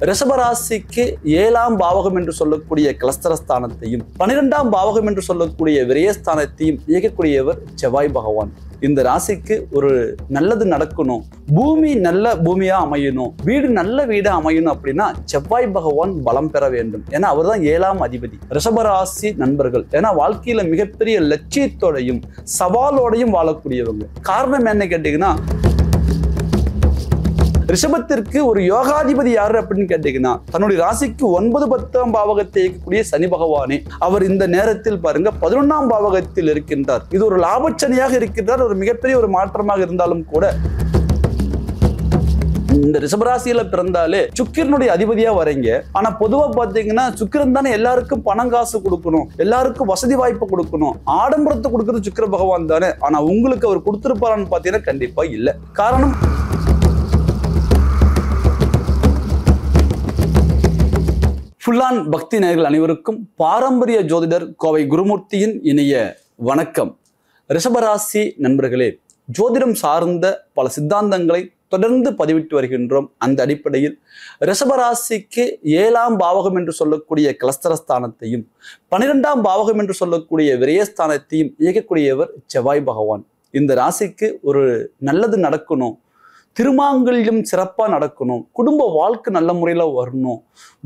ரிஷபராசிக்கு 7ஆம் பாவகம் என்று சொல்லக்கூடிய கலஸ்தரஸ்தானத்தையும் 12ஆம் பாவகம் என்று சொல்லக்கூடிய விரயஸ்தானத்தையும் இயக்கக்கூடியவர் செவ்வாய் பகவான். இந்த ராசிக்கு ஒரு நல்லது நடக்கணும், பூமி நல்ல பூமியா அமையணும், வீடு நல்ல வீடா அமையணும் அப்படின்னா செவ்வாய் பகவான் பலம் பெற வேண்டும். ஏன்னா அவர் தான் 7ஆம் அதிபதி. ரிஷபராசி நண்பர்கள் ஏன்னா வாழ்க்கையில மிகப்பெரிய லட்சியத்தோடையும் சவாலோடையும் வாழக்கூடியவங்க. காரணம் என்ன கேட்டீங்கன்னா, ரிஷபத்திற்கு ஒரு யோகாதிபதி யாரு அப்படின்னு கேட்டீங்கன்னா, தன்னுடைய ராசிக்கு 9, 10ஆம் பாவகத்தை இயக்கக்கூடிய சனி பகவானே. அவர் இந்த நேரத்தில் பாருங்க 11ஆம் பாவகத்தில் இருக்கின்றார். இது ஒரு லாபச்சனியாக இருக்கின்றார். ஒரு மிகப்பெரிய ஒரு மாற்றமாக இருந்தாலும் கூட இந்த ரிஷபராசியில பிறந்தாலே சுக்கிரனுடைய அதிபதியா வரீங்க. ஆனா பொதுவா பாத்தீங்கன்னா சுக்கிரன் தானே எல்லாருக்கும் பணம் காசு கொடுக்கணும், எல்லாருக்கும் வசதி வாய்ப்பு கொடுக்கணும், ஆடம்பரத்தை கொடுக்கறது சுக்கிர பகவான் தானே. ஆனா உங்களுக்கு அவர் கொடுத்திருப்பாரான்னு பாத்தீங்கன்னா கண்டிப்பா இல்ல. காரணம், ஃபுல்லான் பக்தி நேயர்கள் அனைவருக்கும் பாரம்பரிய ஜோதிடர் கோவை குருமூர்த்தியின் இனிய வணக்கம். ரிஷபராசி நண்பர்களே, ஜோதிடம் சார்ந்த பல சித்தாந்தங்களை தொடர்ந்து பதிவிட்டு வருகின்றோம். அந்த அடிப்படையில் ரிஷபராசிக்கு 7ஆம் பாவகம் என்று சொல்லக்கூடிய கலஸ்தரஸ்தானத்தையும் 12ஆம் பாவகம் என்று சொல்லக்கூடிய விரயஸ்தானத்தையும் இயக்கக்கூடியவர் செவ்வாய் பகவான். இந்த ராசிக்கு ஒரு நல்லது நடக்கணும், திருமாங்கல்யம் சிறப்பாக நடக்கணும், குடும்ப வாழ்க்கை நல்ல முறையில் வரணும்,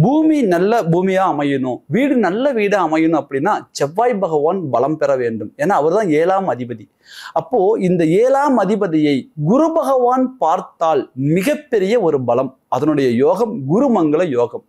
பூமி நல்ல பூமியா அமையணும், வீடு நல்ல வீடா அமையணும் அப்படின்னா செவ்வாய் பகவான் பலம் பெற வேண்டும். ஏன்னா அவர் தான் 7ஆம் அதிபதி. அப்போ இந்த 7ஆம் அதிபதியை குரு பகவான் பார்த்தால் மிகப்பெரிய ஒரு பலம். அதனுடைய யோகம் குருமங்கள யோகம்.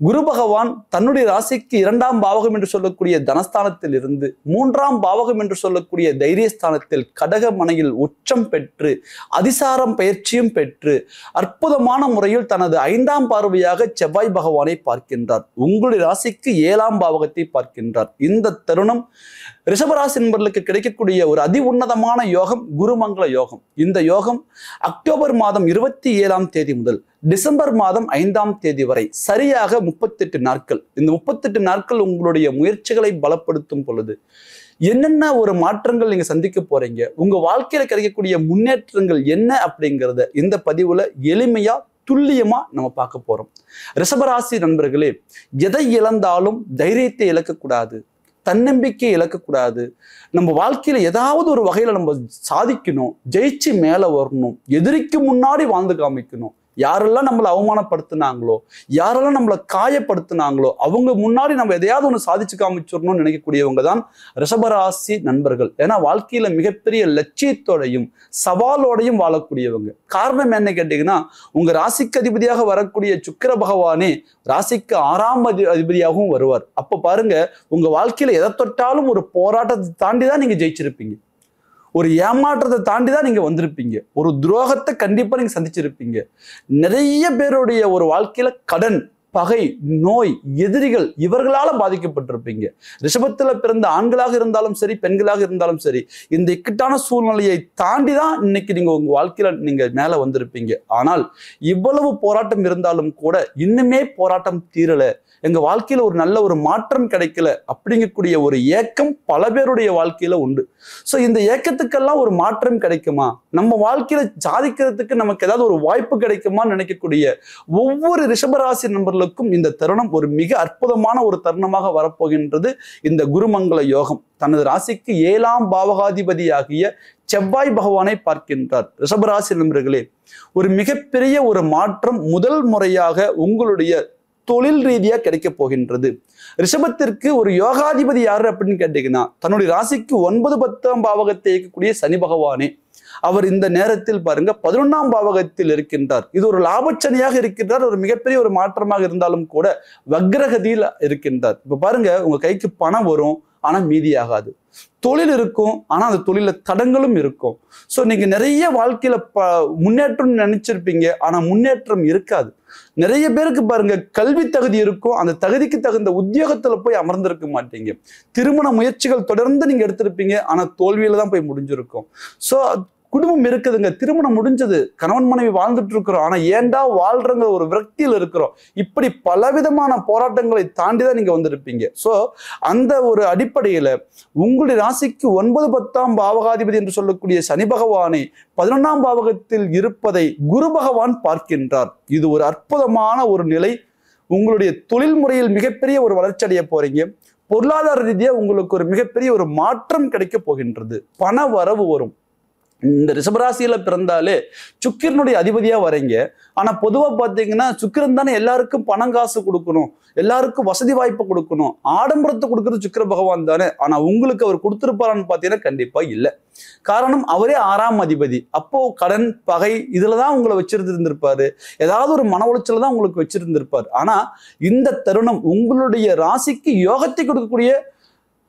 குரு பகவான் தன்னுடைய ராசிக்கு 2ஆம் பாவகம் என்று சொல்லக்கூடிய தனஸ்தானத்தில் இருந்து 3ஆம் பாவகம் என்று சொல்லக்கூடிய தைரியஸ்தானத்தில் கடகமனையில் உச்சம் பெற்று அதிசாரம் பயிற்சியும் பெற்று அற்புதமான முறையில் தனது 5ஆம் பார்வையாக செவ்வாய் பகவானை பார்க்கின்றார். உங்களுடைய ராசிக்கு 7ஆம் பாவகத்தை பார்க்கின்றார். இந்த தருணம் ரிஷபராசி என்பவர்களுக்கு கிடைக்கக்கூடிய ஒரு அதி உன்னதமான யோகம் குருமங்கள யோகம். இந்த யோகம் அக்டோபர் மாதம் 27ஆம் தேதி முதல் டிசம்பர் மாதம் 5ஆம் தேதி வரை சரியாக 38 நாட்கள். இந்த 38 நாட்கள் உங்களுடைய முயற்சிகளை பலப்படுத்தும் பொழுது என்னென்ன ஒரு மாற்றங்கள் நீங்க சந்திக்க போறீங்க, உங்க வாழ்க்கையில கிடைக்கக்கூடிய முன்னேற்றங்கள் என்ன அப்படிங்கிறத இந்த பதிவுல எளிமையா துல்லியமா நம்ம பார்க்க போறோம். ரிஷபராசி நண்பர்களே, எதை இழந்தாலும் தைரியத்தை இழக்கக்கூடாது, தன்னம்பிக்கை இழக்கக்கூடாது. நம்ம வாழ்க்கையில ஏதாவது ஒரு வகையில நம்ம சாதிக்கணும், ஜெயிச்சு மேல வரணும், எதிரிக்கு முன்னாடி வாழ்ந்து காமிக்கணும். யாரெல்லாம் நம்மளை அவமானப்படுத்தினாங்களோ, யாரெல்லாம் நம்மளை காயப்படுத்தினாங்களோ அவங்க முன்னாடி நம்ம எதையாவது ஒன்று சாதிச்சு காமிச்சிடணும்னு நினைக்கக்கூடியவங்க தான் ரிஷபராசி நண்பர்கள். ஏன்னா வாழ்க்கையில மிகப்பெரிய லட்சியத்தோடையும் சவாலோடையும் வாழக்கூடியவங்க. காரணம் என்ன கேட்டீங்கன்னா, உங்க ராசிக்கு அதிபதியாக வரக்கூடிய சுக்கிர பகவானே ராசிக்கு 6ஆம் அதிபதியாகவும் வருவார். அப்ப பாருங்க, உங்க வாழ்க்கையில எதை தொட்டாலும் ஒரு போராட்டத்தை தாண்டி தான் நீங்க ஜெயிச்சிருப்பீங்க, ஒரு ஏமாற்றத்தை தாண்டி தான் நீங்க வந்திருப்பீங்க, ஒரு துரோகத்தை கண்டிப்பா நீங்க சந்திச்சிருப்பீங்க. நிறைய பேருடைய ஒரு வாழ்க்கையில கடன், பகை, நோய், எதிரிகள் இவர்களால பாதிக்கப்பட்டிருப்பீங்க. ரிஷபத்துல பிறந்த ஆண்களாக இருந்தாலும் சரி, பெண்களாக இருந்தாலும் சரி, இந்த இக்கட்டான சூழ்நிலையை தாண்டி தான் இன்னைக்கு நீங்க உங்க வாழ்க்கையில நீங்க மேல வந்திருப்பீங்க. ஆனால் இவ்வளவு போராட்டம் இருந்தாலும் கூட இன்னுமே போராட்டம் தீரல, எங்க வாழ்க்கையில ஒரு நல்ல ஒரு மாற்றம் கிடைக்கல அப்படிங்கக்கூடிய ஒரு ஏக்கம் பல பேருடைய வாழ்க்கையில உண்டு. ஸோ இந்த ஏக்கத்துக்கெல்லாம் ஒரு மாற்றம் கிடைக்குமா, நம்ம வாழ்க்கையில சாதிக்கிறதுக்கு நமக்கு ஏதாவது ஒரு வாய்ப்பு கிடைக்குமான்னு நினைக்கக்கூடிய ஒவ்வொரு ரிஷபராசி நண்பர்களுக்கும் இந்த தருணம் ஒரு மிக அற்புதமான ஒரு தருணமாக வரப்போகின்றது. இந்த குருமங்கள யோகம் தனது ராசிக்கு 7ஆம் பாவகாதிபதியாகிய செவ்வாய் பகவானை பார்க்கின்றார். ரிஷபராசி நண்பர்களே, ஒரு மிகப்பெரிய ஒரு மாற்றம் முதல் முறையாக உங்களுடைய தொழில் ரீதியா கிடைக்க போகின்றது. ரிஷபத்திற்கு ஒரு யோகாதிபதி யாரு அப்படின்னு கேட்டீங்கன்னா, தன்னுடைய ராசிக்கு 9, 10ஆம் பாவகத்தை இயக்கக்கூடிய சனி பகவானே. அவர் இந்த நேரத்தில் பாருங்க 11ஆம் பாவகத்தில் இருக்கின்றார். இது ஒரு லாபச்சனியாக இருக்கின்றார். ஒரு மிகப்பெரிய ஒரு மாற்றமாக இருந்தாலும் கூட வக்ரகதியில் இருக்கின்றார். இப்ப பாருங்க, உங்க கைக்கு பணம் வரும், ஆனா மீதி ஆகாது. தொழில் இருக்கும், ஆனா அந்த தொழில தடங்களும் இருக்கும். ஸோ நீங்க நிறைய வாழ்க்கையில முன்னேற்றம் நினைச்சிருப்பீங்க, ஆனா முன்னேற்றம் இருக்காது. நிறைய பேருக்கு பாருங்க கல்வி தகுதி இருக்கும், அந்த தகுதிக்கு தகுந்த உத்தியோகத்துல போய் அமர்ந்திருக்க மாட்டீங்க. திருமண முயற்சிகள் தொடர்ந்து நீங்க எடுத்திருப்பீங்க, ஆனா தோல்வியில தான் போய் முடிஞ்சிருக்கும். ஸோ குடும்பம் இருக்குதுங்க, திருமணம் முடிஞ்சது, கணவன் மனைவி வாழ்ந்துட்டு இருக்கிறோம், ஆனா ஏண்டா வாழ்றங்க ஒரு விரக்தியில் இருக்கிறோம். இப்படி பலவிதமான போராட்டங்களை தாண்டிதான் நீங்க வந்திருப்பீங்க. சோ அந்த ஒரு அடிப்படையில உங்களுடைய ராசிக்கு 9, 10ஆம் பாவகாதிபதி என்று சொல்லக்கூடிய சனி பகவானை 11ஆம் பாவகத்தில் இருப்பதை குரு பகவான் பார்க்கின்றார். இது ஒரு அற்புதமான ஒரு நிலை. உங்களுடைய தொழில் முறையில் மிகப்பெரிய ஒரு வளர்ச்சி அடைய போறீங்க. பொருளாதார ரீதியா உங்களுக்கு ஒரு மிகப்பெரிய ஒரு மாற்றம் கிடைக்க போகின்றது. பண வரவு வரும். இந்த ரிஷபராசியில பிறந்தாலே சுக்கிரனுடைய அதிபதியா வரீங்க. ஆனா பொதுவா பாத்தீங்கன்னா சுக்கிரன் தானே எல்லாருக்கும் பணம் காசு கொடுக்கணும், எல்லாருக்கும் வசதி வாய்ப்பு கொடுக்கணும், ஆடம்பரத்தை கொடுக்கறது சுக்கிர பகவான் தானே. ஆனா உங்களுக்கு அவர் கொடுத்திருப்பாரான்னு பாத்தீங்கன்னா கண்டிப்பா இல்லை. காரணம் அவரே 6ஆம் அதிபதி. அப்போ கடன் பகை இதுலதான் உங்களை வச்சிருந்திருப்பாரு, ஏதாவது ஒரு மன உளைச்சல தான் உங்களுக்கு வச்சிருந்திருப்பாரு. ஆனா இந்த தருணம் உங்களுடைய ராசிக்கு யோகத்தை கொடுக்கக்கூடிய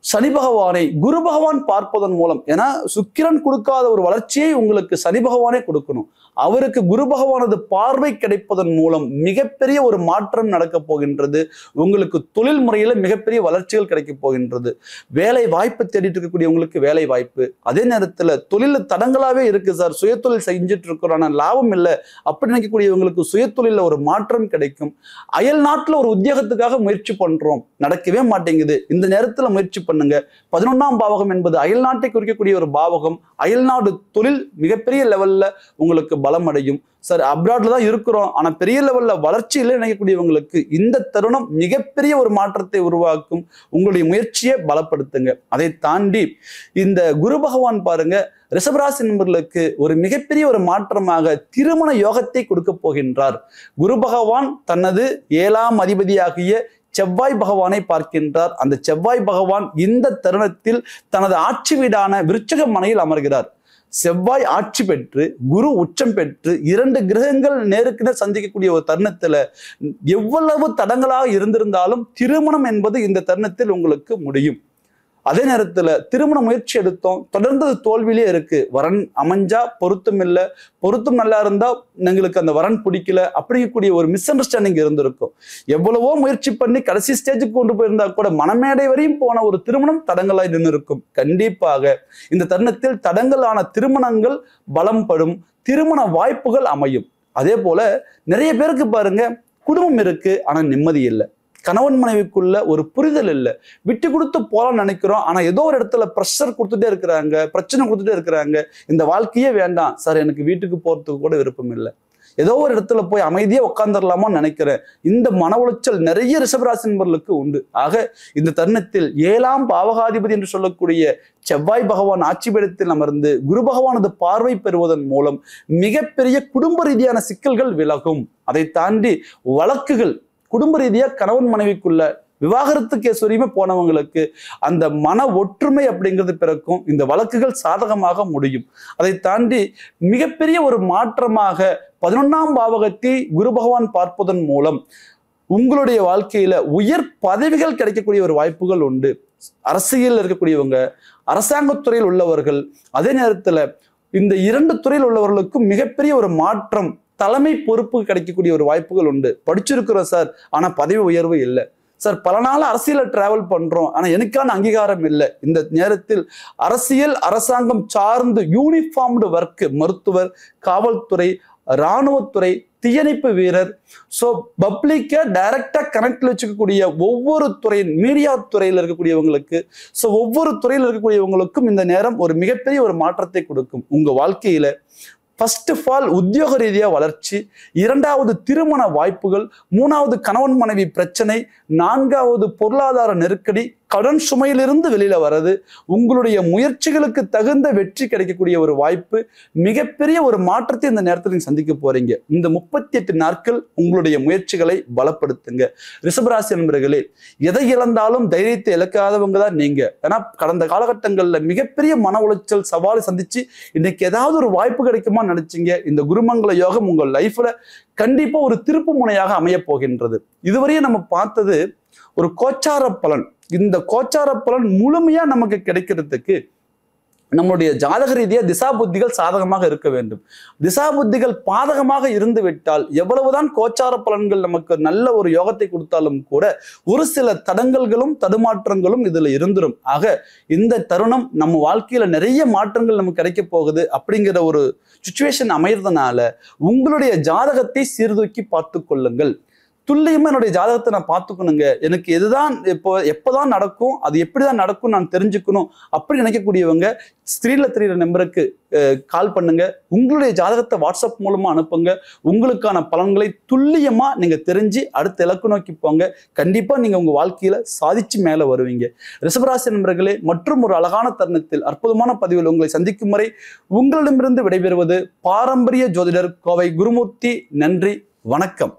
சனி பகவானை குரு பகவான் பார்ப்பதன் மூலம், ஏன்னா சுக்கிரன் கொடுக்காத ஒரு வளர்ச்சியை உங்களுக்கு சனி பகவானே கொடுக்கணும். அவருக்கு குரு பகவானது பார்வை கிடைப்பதன் மூலம் மிகப்பெரிய ஒரு மாற்றம் நடக்க போகின்றது. உங்களுக்கு தொழில் முறையில மிகப்பெரிய வளர்ச்சிகள் கிடைக்க போகின்றது. வேலை வாய்ப்பு தேடிட்டு இருக்கக்கூடிய உங்களுக்கு வேலை வாய்ப்பு, அதே நேரத்துல தொழில் தடங்களாவே இருக்கு சார், சுயதொழில் செஞ்சுட்டு இருக்கிறோம் ஆனா லாபம் இல்லை அப்படி நினைக்கக்கூடியவங்களுக்கு சுயதொழில ஒரு மாற்றம் கிடைக்கும். அயல் நாட்டுல ஒரு உத்தியோகத்துக்காக முயற்சி பண்றோம், நடக்கவே மாட்டேங்குது, இந்த நேரத்துல முயற்சி பண்ணுங்க. 11ஆம் பாவகம் என்பது அயல் நாட்டை குறிக்கக்கூடிய ஒரு பாவகம். அயல்நாடு தொழில் மிகப்பெரிய லெவல்ல உங்களுக்கு பலம் அடையும். சார் அப்ராட்ல தான் இருக்கிறோம் ஆனா பெரிய லெவல்ல வளர்ச்சியில நினைக்கக்கூடியவங்களுக்கு இந்த தருணம் மிகப்பெரிய ஒரு மாற்றத்தை உருவாக்கும். உங்களுடைய முயற்சியை பலப்படுத்துங்க. அதை தாண்டி இந்த குரு பகவான் பாருங்க ரிஷபராசி நண்பர்களுக்கு ஒரு மிகப்பெரிய ஒரு மாற்றமாக திருமண யோகத்தை கொடுக்க போகின்றார். குரு பகவான் தனது 7ஆம் அதிபதியாகிய செவ்வாய் பகவானை பார்க்கின்றார். அந்த செவ்வாய் பகவான் இந்த தருணத்தில் தனது ஆட்சி வீடான விருச்சிக மனையில் அமர்கிறார். செவ்வாய் ஆட்சி பெற்று குரு உச்சம் பெற்று 2 கிரகங்கள் நேருக்கு நேர் சந்திக்கக்கூடிய ஒரு தருணத்துல எவ்வளவு தடங்களாக இருந்திருந்தாலும் திருமணம் என்பது இந்த தருணத்தில் உங்களுக்கு முடியும். அதே நேரத்துல திருமண முயற்சி எடுத்தோம், தொடர்ந்து தோல்வியிலே இருக்கு. வரன் அமைஞ்சா பொருத்தம் இல்லை, பொருத்தம் நல்லா இருந்தா எங்களுக்கு அந்த வரன் பிடிக்கல, அப்படிங்கக்கூடிய ஒரு மிஸ் அண்டர்ஸ்டாண்டிங் இருந்திருக்கும். எவ்வளவோ முயற்சி பண்ணி கடைசி ஸ்டேஜுக்கு கொண்டு போயிருந்தா கூட மனமேடை வரையும் போன ஒரு திருமணம் தடங்களாய் நின்று இருக்கும். கண்டிப்பாக இந்த தருணத்தில் தடங்கலான திருமணங்கள் பலம் படும், திருமண வாய்ப்புகள் அமையும். அதே போல நிறைய பேருக்கு பாருங்க குடும்பம் இருக்கு ஆனா நிம்மதி இல்லை, கணவன் மனைவிக்குள்ள ஒரு புரிதல் இல்லை, விட்டு கொடுத்து போலாம்னு நினைக்கிறோம் ஆனா ஏதோ ஒரு இடத்துல ப்ரெஷர் கொடுத்துட்டே இருக்கிறாங்க, பிரச்சனை கொடுத்துட்டே இருக்கிறாங்க. இந்த வாழ்க்கையே வேண்டாம் சார், எனக்கு வீட்டுக்கு போறதுக்கு கூட விருப்பம் இல்லை, ஏதோ ஒரு இடத்துல போய் அமைதியா உட்காந்துடலாமான்னு நினைக்கிறேன். இந்த மன உளைச்சல் நிறைய ரிஷபராசி நண்பர்களுக்கு உண்டு. ஆக இந்த தருணத்தில் 7ஆம் பாவகாதிபதி என்று சொல்லக்கூடிய செவ்வாய் பகவான் ஆட்சி பீடத்தில் அமர்ந்து குரு பகவானது பார்வை பெறுவதன் மூலம் மிகப்பெரிய குடும்ப ரீதியான சிக்கல்கள் விலகும். அதை தாண்டி வழக்குகள், குடும்ப ரீதியா கணவன் மனைவிக்குள்ள விவாகரத்து கேஸ் வரையுமே போனவங்களுக்கு அந்த மன ஒற்றுமை அப்படிங்கிறது பிறக்கும். இந்த வழக்குகள் சாதகமாக முடியும். அதை தாண்டி மிகப்பெரிய ஒரு மாற்றமாக 11ஆம் பாவகத்தை குரு பகவான் பார்ப்பதன் மூலம் உங்களுடைய வாழ்க்கையில உயர் பதவிகள் கிடைக்கக்கூடிய ஒரு வாய்ப்புகள் உண்டு. அரசியல் இருக்கக்கூடியவங்க, அரசாங்கத்துறையில் உள்ளவர்கள், அதே நேரத்துல இந்த 2 துறையில் உள்ளவர்களுக்கும் மிகப்பெரிய ஒரு மாற்றம், தலைமை பொறுப்பு கிடைக்கக்கூடிய ஒரு வாய்ப்புகள் உண்டு. படிச்சிருக்கிறோம் சார் ஆனா பதவி உயர்வு இல்லை சார், பல நாள் அரசியல டிராவல் பண்றோம் ஆனா எனக்கான அங்கீகாரம் இல்லை. இந்த நேரத்தில் அரசியல் அரசாங்கம் சார்ந்து யூனிஃபார்ம்டு ஒர்க், மருத்துவர், காவல்துறை, இராணுவத்துறை, தீயணைப்பு வீரர், ஸோ பப்ளிக்கை டைரக்டா கனெக்ட்ல வச்சுக்கக்கூடிய ஒவ்வொரு துறையின், மீடியா துறையில் இருக்கக்கூடியவங்களுக்கு, ஸோ ஒவ்வொரு துறையில் இருக்கக்கூடியவங்களுக்கும் இந்த நேரம் ஒரு மிகப்பெரிய ஒரு மாற்றத்தை கொடுக்கும். உங்க வாழ்க்கையில ஃபர்ஸ்ட் ஆஃப் ஆல் உத்தியோக ரீதியாக வளர்ச்சி, 2வது திருமண வாய்ப்புகள், 3வது கணவன் மனைவி பிரச்சனை, 4வது பொருளாதார நெருக்கடி, கடன் சுமையிலிருந்து வெளியில வர்றது, உங்களுடைய முயற்சிகளுக்கு தகுந்த வெற்றி கிடைக்கக்கூடிய ஒரு வாய்ப்பு, மிகப்பெரிய ஒரு மாற்றத்தை இந்த நேரத்தில் நீங்க சந்திக்க போறீங்க. இந்த 38 நாட்கள் உங்களுடைய முயற்சிகளை பலப்படுத்துங்க. ரிஷபராசி நண்பர்களே, எதை இழந்தாலும் தைரியத்தை இழக்காதவங்க தான் நீங்க. ஏன்னா கடந்த காலகட்டங்கள்ல மிகப்பெரிய மன உளைச்சல் சவாலை சந்திச்சு இன்னைக்கு ஏதாவது ஒரு வாய்ப்பு கிடைக்குமா நினைச்சீங்க. இந்த குருமங்கள யோகம் உங்க லைஃப்ல கண்டிப்பா ஒரு திருப்பு முனையாக அமைய போகின்றது. இதுவரையும் நம்ம பார்த்தது ஒரு கோச்சார பலன். இந்த கோச்சார பலன் முழுமையா நமக்கு கிடைக்கிறதுக்கு நம்முடைய ஜாதக ரீதியா திசா புத்திகள் சாதகமாக இருக்க வேண்டும். திசா புத்திகள் பாதகமாக இருந்து விட்டால் எவ்வளவுதான் கோச்சார பலன்கள் நமக்கு நல்ல ஒரு யோகத்தை கொடுத்தாலும் கூட ஒரு சில தடங்கல்களும் தடுமாற்றங்களும் இதுல இருந்துரும். ஆக இந்த தருணம் நம்ம வாழ்க்கையில நிறைய மாற்றங்கள் நமக்கு கிடைக்க போகுது அப்படிங்கிற ஒரு சுச்சுவேஷன் அமைறதுனால உங்களுடைய ஜாதகத்தை சீர்தூக்கி பார்த்து கொள்ளுங்கள். துல்லியமா என்னுடைய ஜாதகத்தை நான் பார்த்துக்கணுங்க, எனக்கு எதுதான் எப்போதான் நடக்கும், அது எப்படிதான் நடக்கும் நான் தெரிஞ்சுக்கணும் அப்படி நினைக்கக்கூடியவங்க ஸ்க்ரீன்ல தெரியுற நம்பருக்கு கால் பண்ணுங்க. உங்களுடைய ஜாதகத்தை வாட்ஸ்அப் மூலமா அனுப்புங்க. உங்களுக்கான பலன்களை துல்லியமா நீங்க தெரிஞ்சு அடுத்த இலக்கு நோக்கி போங்க. கண்டிப்பா நீங்க உங்க வாழ்க்கையில சாதிச்சு மேல வருவீங்க. ரிஷபராசி நண்பர்களே, மற்றும் ஒரு அழகான தருணத்தில் அற்புதமான பதிவில் உங்களை சந்திக்கும் வரை உங்களிடமிருந்து விடைபெறுவது பாரம்பரிய ஜோதிடர் கோவை குருமூர்த்தி. நன்றி, வணக்கம்.